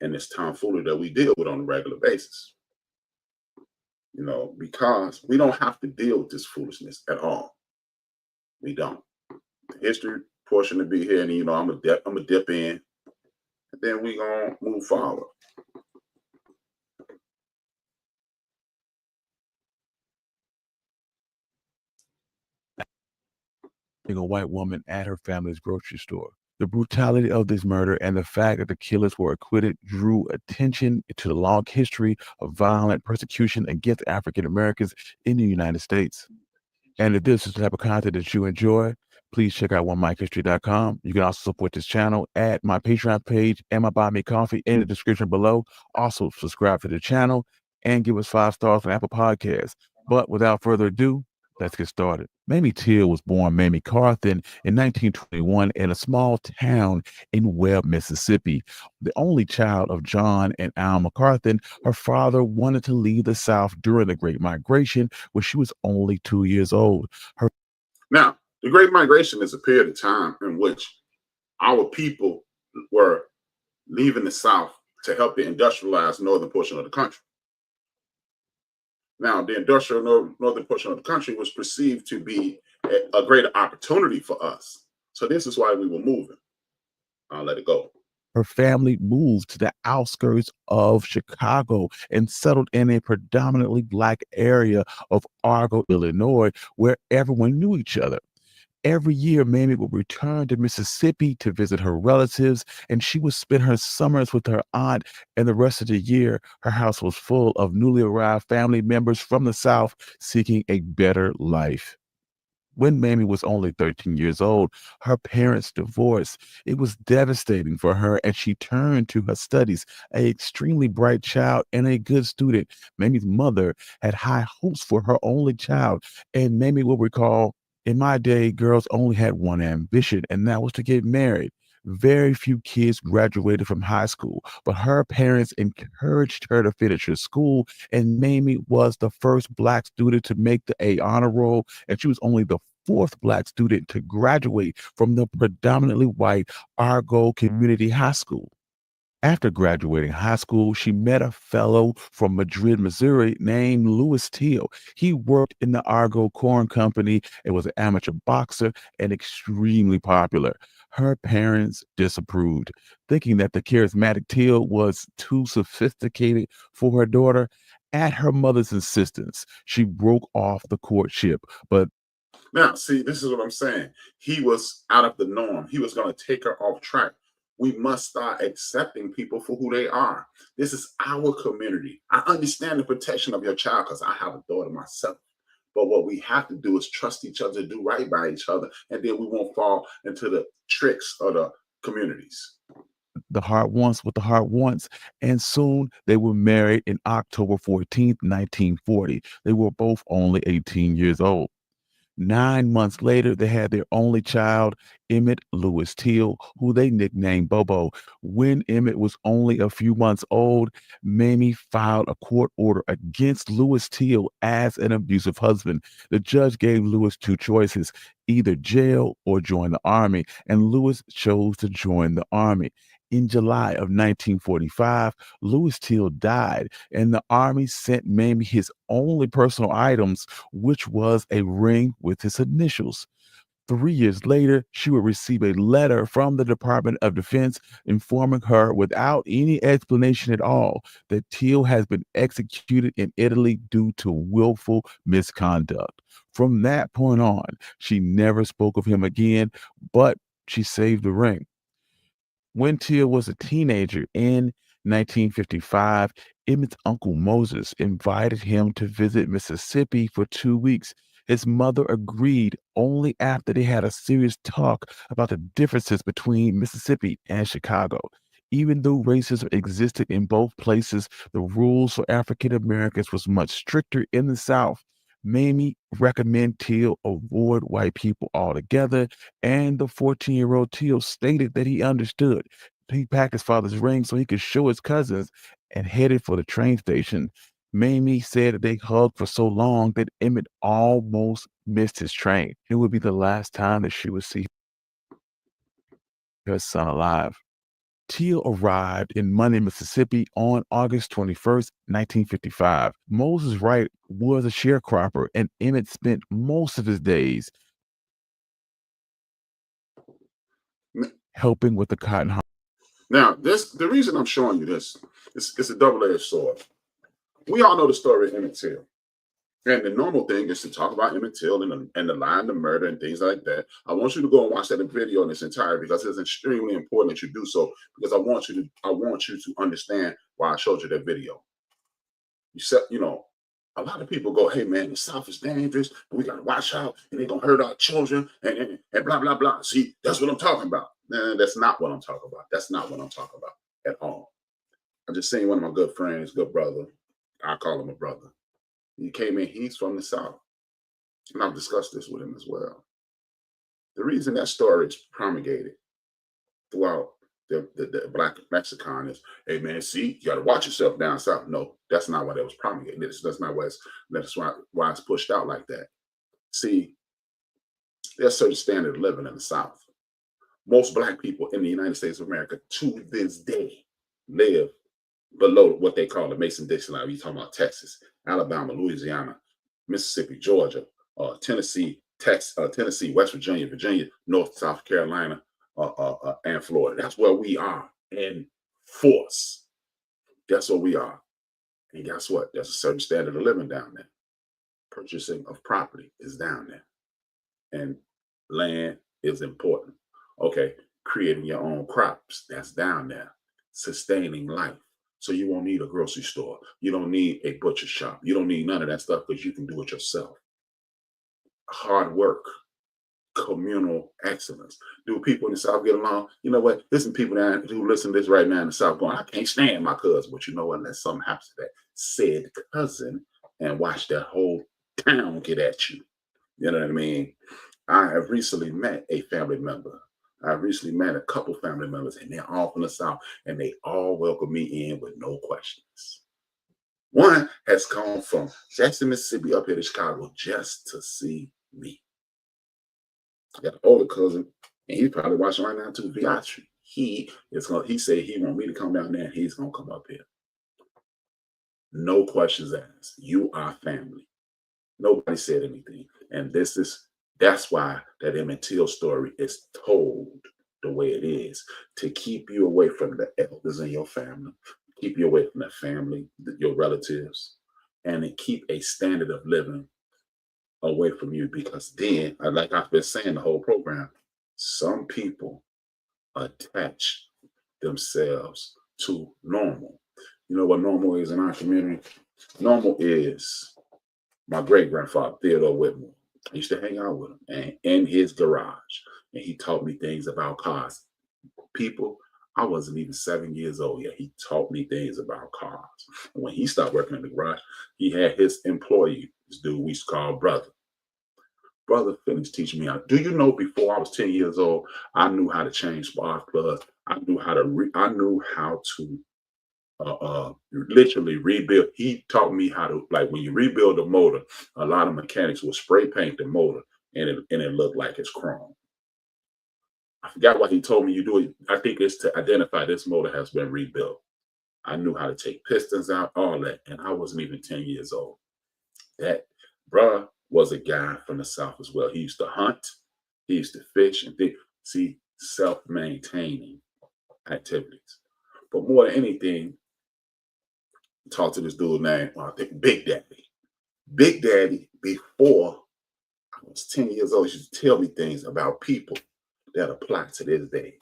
Speaker 2: and this tomfoolery that we deal with on a regular basis. You know, because we don't have to deal with this foolishness at all. We don't. The history portion to be here, and you know, I'm gonna dip in, and then we gonna move forward.
Speaker 3: A white woman at her family's grocery store. The brutality of this murder and the fact that the killers were acquitted drew attention to the long history of violent persecution against African Americans in the United States. And if this is the type of content that you enjoy, please check out OneMikeHistory.com. You can also support this channel at my Patreon page and my Buy Me Coffee in the description below. Also, subscribe to the channel and give us 5 stars on Apple Podcasts. But without further ado, let's get started. Mamie Till was born Mamie Carthen in 1921 in a small town in Webb, Mississippi. The only child of John and Alma Carthen, her father wanted to leave the South during the Great Migration when she was only 2 years old.
Speaker 2: Now, the Great Migration is a period of time in which our people were leaving the South to help the industrialized northern portion of the country. Now, the industrial northern portion of the country was perceived to be a greater opportunity for us. So this is why we were moving. I'll let it go.
Speaker 3: Her family moved to the outskirts of Chicago and settled in a predominantly Black area of Argo, Illinois, where everyone knew each other. Every year, Mamie would return to Mississippi to visit her relatives, and she would spend her summers with her aunt, and the rest of the year, her house was full of newly arrived family members from the South seeking a better life. When Mamie was only 13 years old, her parents divorced. It was devastating for her, and she turned to her studies. An extremely bright child and a good student, Mamie's mother had high hopes for her only child, and Mamie will recall, "In my day, girls only had one ambition, and that was to get married. Very few kids graduated from high school, but her parents encouraged her to finish her school, and Mamie was the first Black student to make the A honor roll, and she was only the 4th Black student to graduate from the predominantly white Argo Community High School. After graduating high school, she met a fellow from Madrid, Missouri named Louis Till. He worked in the Argo Corn Company and was an amateur boxer and extremely popular. Her parents disapproved, thinking that the charismatic Till was too sophisticated for her daughter. At her mother's insistence, she broke off the courtship, but
Speaker 2: now, see, this is what I'm saying. He was out of the norm. He was going to take her off track. We must start accepting people for who they are. This is our community. I understand the protection of your child because I have a daughter myself. But what we have to do is trust each other, do right by each other, and then we won't fall into the tricks of the communities.
Speaker 3: The heart wants what the heart wants, and soon they were married in October 14th, 1940. They were both only 18 years old. 9 months later, they had their only child, Emmett Lewis Till, who they nicknamed Bobo. When Emmett was only a few months old, Mamie filed a court order against Lewis Till as an abusive husband. The judge gave Lewis two choices, either jail or join the army, and Lewis chose to join the army. In July of 1945, Lewis Till died, and the army sent Mamie his only personal items, which was a ring with his initials. 3 years later, she would receive a letter from the Department of Defense informing her, without any explanation at all, that Till has been executed in Italy due to willful misconduct. From that point on, she never spoke of him again, but she saved the ring. When Till was a teenager in 1955, Emmett's uncle Moses invited him to visit Mississippi for 2 weeks. His mother agreed only after they had a serious talk about the differences between Mississippi and Chicago. Even though racism existed in both places, the rules for African Americans was much stricter in the South. Mamie recommended Till avoid white people altogether, and the 14-year-old Till stated that he understood. He packed his father's ring so he could show his cousins and headed for the train station. Mamie said that they hugged for so long that Emmett almost missed his train. It would be the last time that she would see her son alive. Till arrived in Money, Mississippi on August 21st, 1955. Moses Wright was a sharecropper, and Emmett spent most of his days helping with the cotton harvest.
Speaker 2: Now, the reason I'm showing you this is it's a double-edged sword. We all know the story of Emmett Till. And the normal thing is to talk about Emmett Till and the line, the murder, and things like that. I want you to go and watch that video in its entirety because it's extremely important that you do so, because I want you to understand why I showed you that video. A lot of people go, "Hey man, the South is dangerous, and we gotta watch out, and they're gonna hurt our children, and blah blah blah." See, that's what I'm talking about. Nah, that's not what I'm talking about. That's not what I'm talking about at all. I just seen one of my good friends, good brother. I call him a brother. He came in, he's from the South. And I've discussed this with him as well. The reason that story is promulgated throughout the Black lexicon is, hey man, see, you got to watch yourself down south. No, that's not why that was promulgated. That's not why why it's pushed out like that. See, there's a certain standard of living in the South. Most Black people in the United States of America to this day live below what they call the Mason-Dixon line. You talking about Texas, Alabama, Louisiana, Mississippi, Georgia, Tennessee, Tennessee, West Virginia, Virginia, North, South Carolina, and Florida. That's where we are in force. That's where we are. And guess what? There's a certain standard of living down there. Purchasing of property is down there. And land is important. Okay, creating your own crops, that's down there. Sustaining life. So you won't need a grocery store. You don't need a butcher shop. You don't need none of that stuff because you can do it yourself. Hard work, communal excellence. Do people in the South get along? You know what? There's some people who listen to this right now in the South going, I can't stand my cousin. But you know what? Unless something happens to that said cousin and watch that whole town get at you. You know what I mean? I have recently met a family member. I've recently met a couple family members, and they're all from the South, and they all welcome me in with no questions. One has come from Jackson, Mississippi, up here to Chicago just to see me. I got an older cousin, and he's probably watching right now too. Viatri. He said he want me to come down there, and he's gonna come up here. No questions asked. You are family. Nobody said anything, and that's why that Emmett Till story is told the way it is, to keep you away from the elders in your family, keep you away from the family, your relatives, and to keep a standard of living away from you. Because then, like I've been saying the whole program, some people attach themselves to normal. You know what normal is in our community? Normal is my great-grandfather, Theodore Whitmore. I used to hang out with him and in his garage, and he taught me things about cars. People, I wasn't even 7 years old yet. He taught me things about cars. And when he stopped working in the garage, he had his employee, this dude we used to call brother. Brother finished teaching me how. Do you know before I was 10 years old, I knew how to change spark plugs. I knew how to literally rebuild. He taught me how to, like, when you rebuild a motor, a lot of mechanics will spray paint the motor and it looked like it's chrome. I forgot what he told me you do it. I think it's to identify this motor has been rebuilt. I knew how to take pistons out, all that, and I wasn't even 10 years old. That bruh was a guy from the South as well. He used to hunt, he used to fish, and see, self-maintaining activities. But more than anything, talk to this dude named, I think, Big Daddy. Big Daddy, before I was 10 years old, he used to tell me things about people that apply to this day,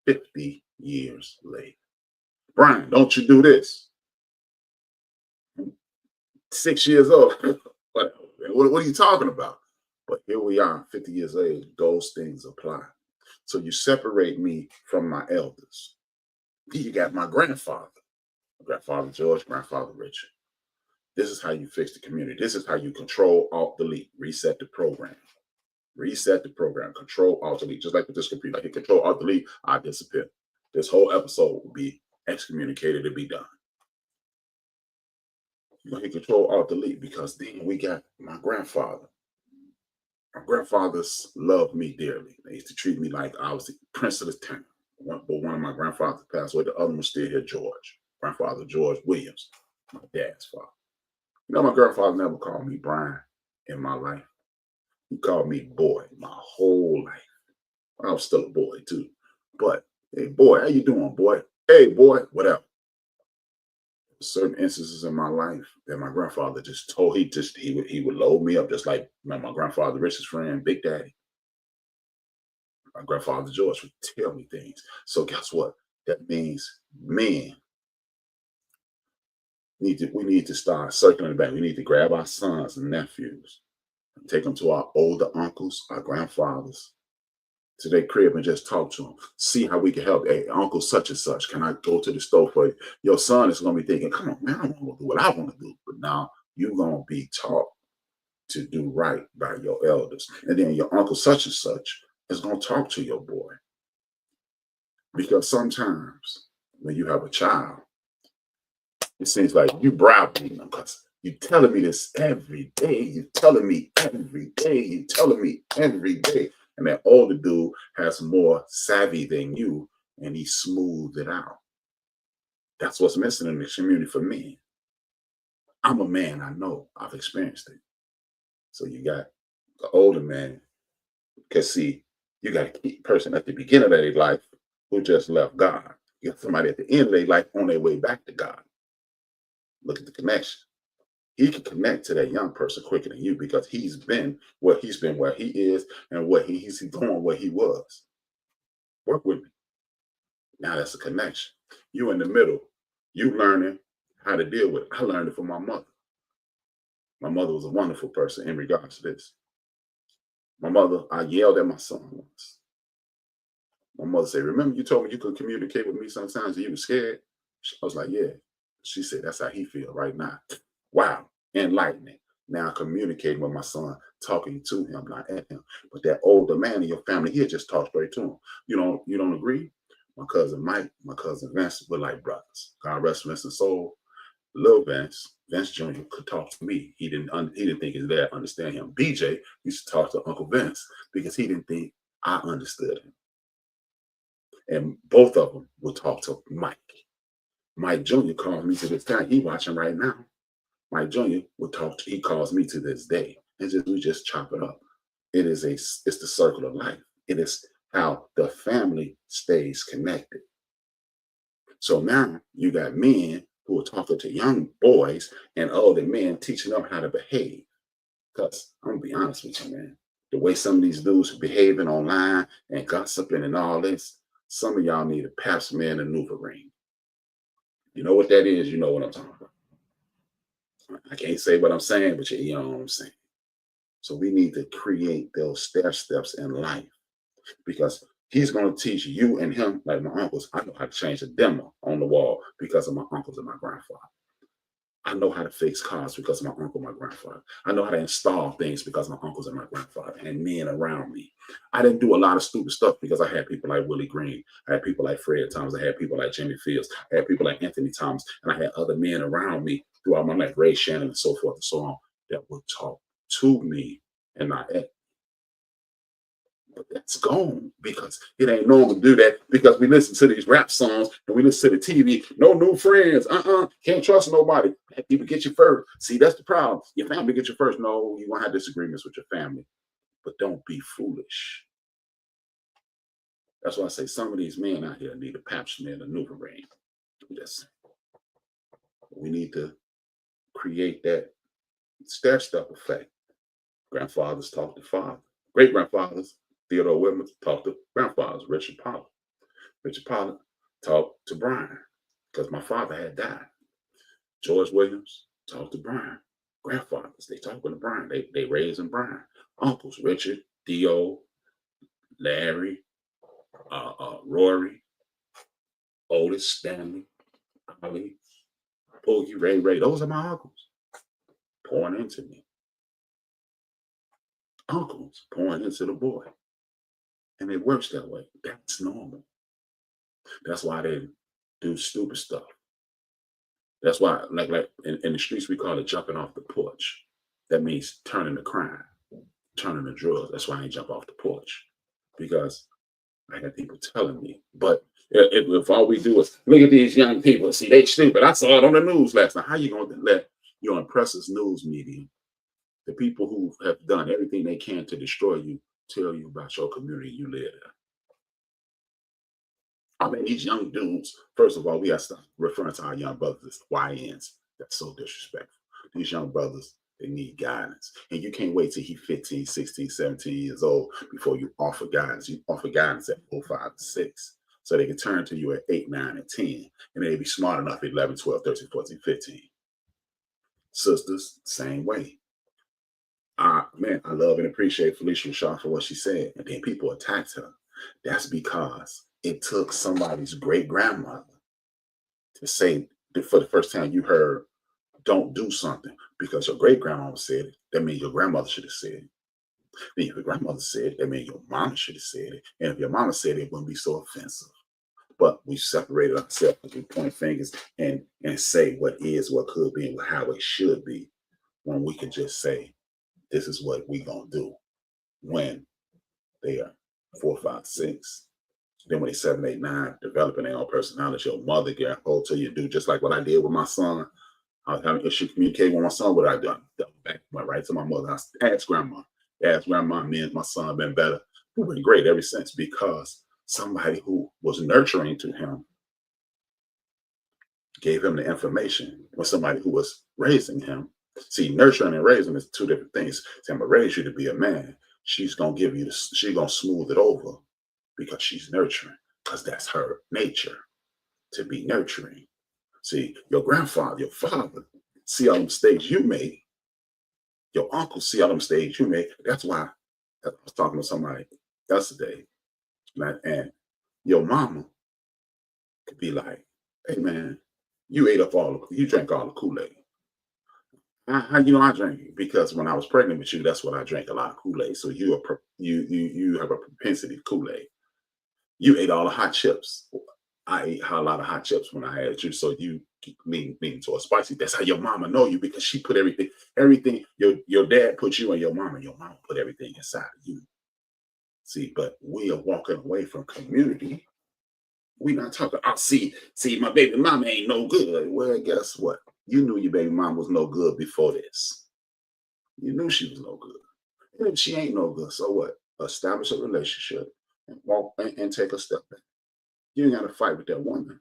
Speaker 2: 50 years later. Brian, don't you do this. 6 years old. what are you talking about? But here we are, 50 years later, those things apply. So you separate me from my elders. You got my grandfather George, grandfather Richard. This is how you fix the community. This is how you control, alt, delete, reset the program. Reset the program, control, alt, delete. Just like with this computer, I hit control, alt, delete, I disappear. This whole episode will be excommunicated to be done. You're going to hit control, alt, delete, because then we got my grandfather. My grandfathers loved me dearly. They used to treat me like I was the prince of the town. But one of my grandfathers passed away. The other one was still here, George. Grandfather George Williams, my dad's father. You know, my grandfather never called me Brian in my life. He called me boy my whole life. I was still a boy too. But, hey, boy, how you doing, boy? Hey, boy, whatever. Certain instances in my life that my grandfather just told, he would load me up, just like my grandfather Richard's friend, Big Daddy. My grandfather George would tell me things. So guess what? That means men we need to start circling back. We need to grab our sons and nephews, take them to our older uncles, our grandfathers, to their crib and just talk to them. See how we can help. Hey, uncle such and such, can I go to the store for you? Your son is going to be thinking, come on, man, I want to do what I want to do. But now you're going to be taught to do right by your elders. And then your uncle such and such is going to talk to your boy. Because sometimes when you have a child, it seems like you browbeating them because you're telling me this every day. You're telling me every day. You're telling me every day. And that older dude has more savvy than you, and he smoothed it out. That's what's missing in the community for me. I'm a man. I know. I've experienced it. So you got the older man, because see, you got a key person at the beginning of their life who just left God. You got somebody at the end of their life on their way back to God. Look at the connection. He can connect to that young person quicker than you because he's been where he is, and what he's going where he was. Work with me. Now that's a connection. You in the middle. You learning how to deal with it. I learned it from my mother. My mother was a wonderful person in regards to this. My mother, I yelled at my son once. My mother said, remember you told me you could communicate with me sometimes and you were scared? I was like, yeah. She said, that's how he feel right now. Wow, enlightening. Now communicating with my son, talking to him, not at him. But that older man in your family, he'll just talk straight to him. You don't agree? My cousin Mike, my cousin Vince were like brothers. God rest Vince's soul. Little Vince Jr. could talk to me. He didn't think his dad understand him. BJ used to talk to Uncle Vince because he didn't think I understood him. And both of them would talk to Mike. Mike Jr. calls me to this time. He watching right now. Mike Jr. he calls me to this day. And we just chop it up. It's the circle of life. It is how the family stays connected. So now you got men who are talking to young boys and older men teaching them how to behave. Because I'm gonna be honest with you, man. The way some of these dudes are behaving online and gossiping and all this, some of y'all need a pap smear and a NuvaRing. You know what that is? You know what I'm talking about. I can't say what I'm saying, but you know what I'm saying. So we need to create those steps in life, because he's going to teach you and him, like my uncles. I know how to change the dimmer on the wall because of my uncles and my grandfather. I know how to fix cars because of my uncle, my grandfather. I know how to install things because of my uncles and my grandfather and men around me. I didn't do a lot of stupid stuff because I had people like Willie Green. I had people like Fred Thomas. I had people like Jimmy Fields. I had people like Anthony Thomas. And I had other men around me throughout my life, Ray Shannon and so forth and so on, that would talk to me and not at. But that's gone because it ain't normal to do that because we listen to these rap songs and we listen to the TV. No new friends. Can't trust nobody. People get you first. See, that's the problem. Your family get you first. No, you won't have disagreements with your family, but don't be foolish. That's why I say some of these men out here need a pap smear and a Nuvaring. We need to create that stair-step effect. Grandfathers talk to fathers. Great-grandfathers, Theodore Whitman, talked to grandfathers. Richard Pollock talked to Brian because my father had died. George Williams talked to Brian. Grandfathers, they talking to Brian. They raising Brian. Uncles, Richard, Theo, Larry, Rory, Otis, Stanley, Ollie, Poogie, Ray. Those are my uncles pouring into me. Uncles pouring into the boy. And it works that way. That's normal. That's why they do stupid stuff. That's why, like in the streets, we call it jumping off the porch. That means turning to crime, turning to drugs. That's why I ain't jump off the porch. Because I had people telling me. But if all we do is look at these young people, see, they stupid. I saw it on the news last night. How you going to let your impressive news media, the people who have done everything they can to destroy you, tell you about your community you live in? I mean, these young dudes, first of all, we got to stop referring to our young brothers as YNs. That's so disrespectful. These young brothers, they need guidance. And you can't wait till he's 15, 16, 17 years old before you offer guidance. You offer guidance at 4, 5, 6. So they can turn to you at 8, 9, and 10. And they be smart enough at 11, 12, 13, 14, 15. Sisters, same way. Man, I love and appreciate Felicia Rashad for what she said. And then people attacked her. That's because it took somebody's great grandmother to say that for the first time you heard, don't do something because your great grandmother said it. That means your grandmother should have said it. Then if your grandmother said it, that means your mama should have said it. And if your mama said it, it wouldn't be so offensive. But we separated ourselves and point fingers and say what is, what could be, and how it should be, when we could just say, this is what we gonna do when they are 4, 5, 6. Then when they 7, 8, 9, developing their own personality, your mother get hold to you, do just like what I did with my son. I was having issue communicating with my son. What I done? Went right to my mother. I asked grandma. Me and my son been better. We've been great ever since because somebody who was nurturing to him gave him the information. Or somebody who was raising him. See, nurturing and raising is two different things. See, I'm gonna raise you to be a man. She's gonna give you this. She's gonna smooth it over. Because she's nurturing, because that's her nature, to be nurturing. See, your grandfather, your father, see all the mistakes you made. Your uncle see all the mistakes you made. That's why I was talking to somebody yesterday, and your mama could be like, hey man, you drank all the Kool-Aid. How you know I drank it? Because when I was pregnant with you, that's what I drank, a lot of Kool-Aid. So you have a propensity to Kool-Aid. You ate all the hot chips. I ate a lot of hot chips when I had you. So you lean towards spicy. That's how your mama know you because she put everything. Your dad put you in your mama. Your mama put everything inside of you. See, but we are walking away from community. We not talking. See, my baby mama ain't no good. Well, guess what? You knew your baby mama was no good before this. You knew she was no good. And if she ain't no good, so what? Establish a relationship and walk and take a step back. You ain't got to fight with that woman.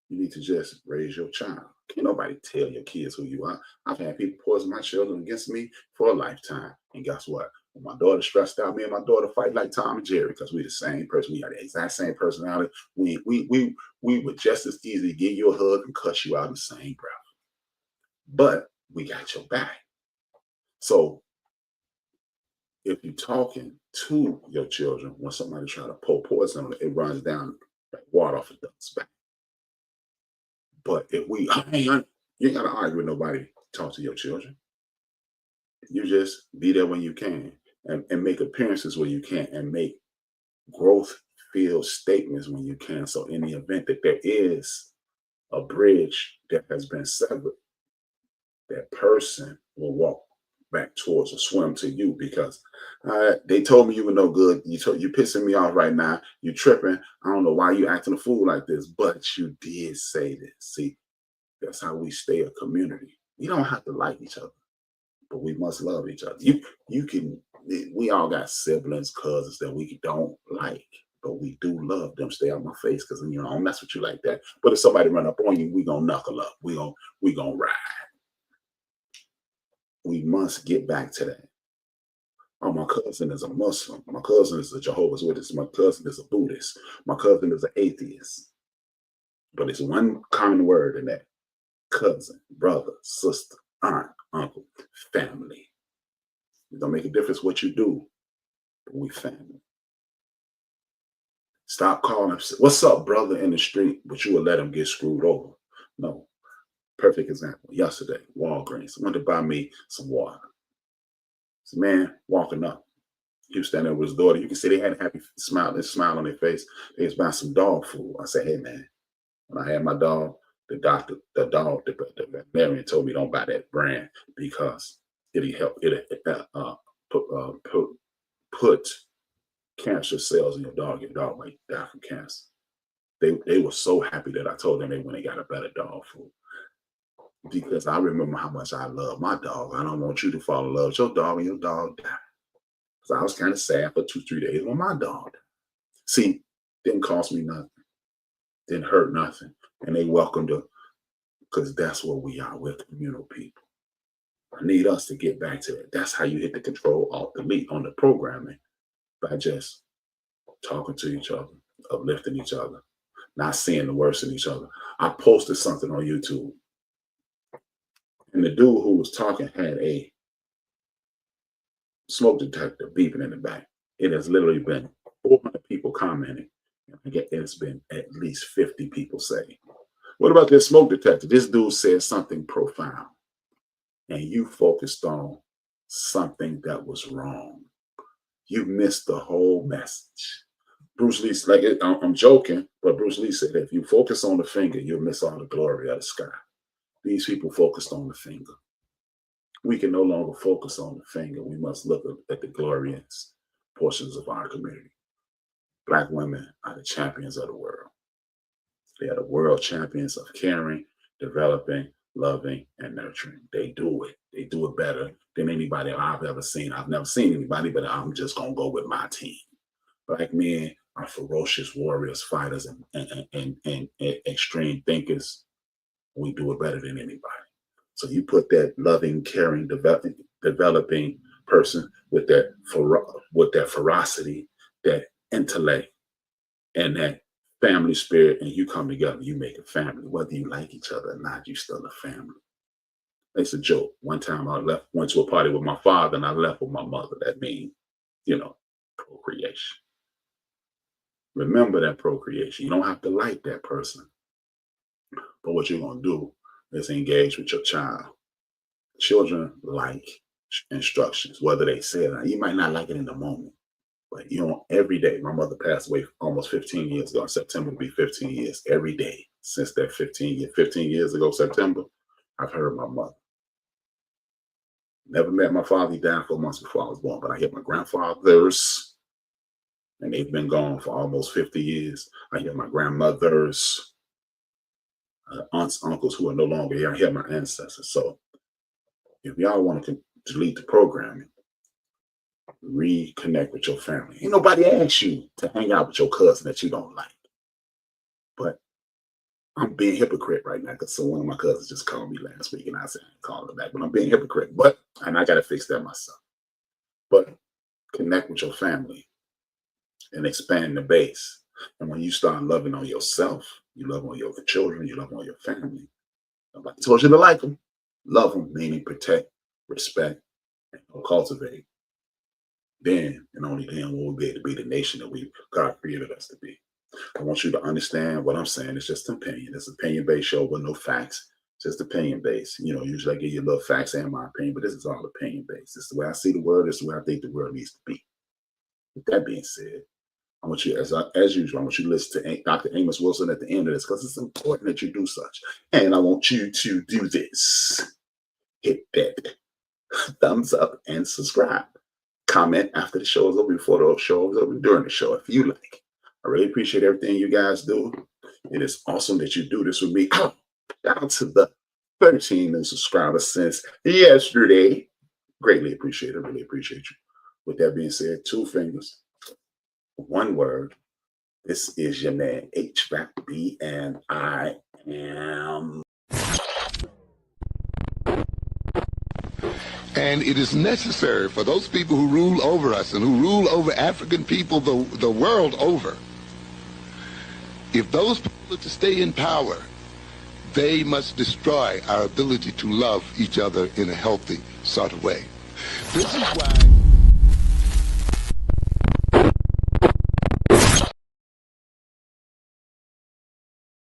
Speaker 2: You need to just raise your child. Can't nobody tell your kids who you are. I've had people poison my children against me for a lifetime. And guess what? When my daughter stressed out, me and my daughter fight like Tom and Jerry because we're the same person. We got the exact same personality. We would just as easily give you a hug and cuss you out in the same breath. But we got your back. So if you're talking to your children, when somebody try to pour poison on it, it runs down like water off a duck's back. But if You ain't got to argue with nobody. Talk to your children. You just be there when you can, and make appearances where you can, and make growth filled statements when you can. So in the event that there is a bridge that has been severed, that person will walk back towards or swim to you, because they told me you were no good. You pissing me off right now. You tripping. I don't know why you acting a fool like this, but you did say this. See, that's how we stay a community. We don't have to like each other, but we must love each other. You can. We all got siblings, cousins that we don't like, but we do love them. Stay out my face, because I don't mess with you like that. But if somebody run up on you, we gonna knuckle up. We gonna ride. We must get back to that. Oh, my cousin is a Muslim. My cousin is a Jehovah's Witness. My cousin is a Buddhist. My cousin is an atheist. But it's one common word in that: cousin, brother, sister, aunt, uncle, family. It don't make a difference what you do, but we family. Stop calling, what's up, brother, in the street, but you will let him get screwed over. No. Perfect example. Yesterday, Walgreens wanted to buy me some water. This man walking up. He was standing there with his daughter. You can see they had a happy smile on their face. They was buying some dog food. I said, hey, man, when I had my dog, the veterinarian told me don't buy that brand, because put cancer cells in your dog. Your dog might die from cancer. They were so happy that I told them they went and got a better dog food, because I remember how much I love my dog. I don't want you to fall in love with your dog and your dog die. So I was kind of sad for 2-3 days when my dog died. See, didn't cost me nothing, didn't hurt nothing, and they welcomed her, because that's what we are. We're communal people. I need us to get back to that. That's how you hit the control alt delete on the programming, by just talking to each other, uplifting each other, not seeing the worst in each other. I posted something on YouTube, and the dude who was talking had a smoke detector beeping in the back. It has literally been 400 people commenting. I get it's been at least 50 people saying, what about this smoke detector? This dude said something profound, and you focused on something that was wrong. You missed the whole message. Bruce Lee, I'm joking, but Bruce Lee said, if you focus on the finger, you'll miss all the glory of the sky. These people focused on the finger. We can no longer focus on the finger. We must look at the glorious portions of our community. Black women are the champions of the world. They are the world champions of caring, developing, loving, and nurturing. They do it. They do it better than anybody I've ever seen. I've never seen anybody, but I'm just going to go with my team. Black men are ferocious warriors, fighters, and extreme thinkers. We do it better than anybody. So you put that loving, caring, developing person with that ferocity, that intellect, and that family spirit, and you come together, you make a family. Whether you like each other or not, you still a family. It's a joke. One time I went to a party with my father, and I left with my mother. That means, procreation. Remember that procreation. You don't have to like that person, but what you're going to do is engage with your child. Children like instructions, whether they say it or not. You might not like it in the moment, but every day. My mother passed away almost 15 years ago. In September will be 15 years. Every day since that 15 years ago, September, I've heard my mother. Never met my father. He died 4 months before I was born, but I hear my grandfathers, and they've been gone for almost 50 years. I hear my grandmothers, aunts, uncles who are no longer here. I hear my ancestors. So if y'all want to delete the programming, reconnect with your family. Ain't nobody asked you to hang out with your cousin that you don't like. But I'm being hypocrite right now, because one of my cousins just called me last week, and I said I ain't calling her back, but I'm being hypocrite. And I got to fix that myself. But connect with your family and expand the base. And when you start loving on yourself, you love on your children, you love on your family. Nobody told you to like them. Love them, meaning protect, respect, and cultivate. Then, and only then, will we be able to be the nation that God created us to be. I want you to understand what I'm saying. It's just an opinion. It's an opinion-based show with no facts Just opinion based. You know, usually I give you a little facts and my opinion, but this is all opinion based. This is the way I see the world. This is the way I think the world needs to be. With that being said, I want you, as usual, I want you to listen to Dr. Amos Wilson at the end of this because it's important that you do such. And I want you to do this. Hit that thumbs up and subscribe. Comment after the show is over, before the show is over, during the show if you like. I really appreciate everything you guys do. It is awesome that you do this with me. Oh, shout out to the 13 new subscribers since yesterday. Greatly appreciate it. Really appreciate you. With that being said, 2 fingers, 1 word. This is your man HRap, and I am.
Speaker 4: And it is necessary for those people who rule over us and who rule over African people the world over, if those people are to stay in power, they must destroy our ability to love each other in a healthy sort of way. This is why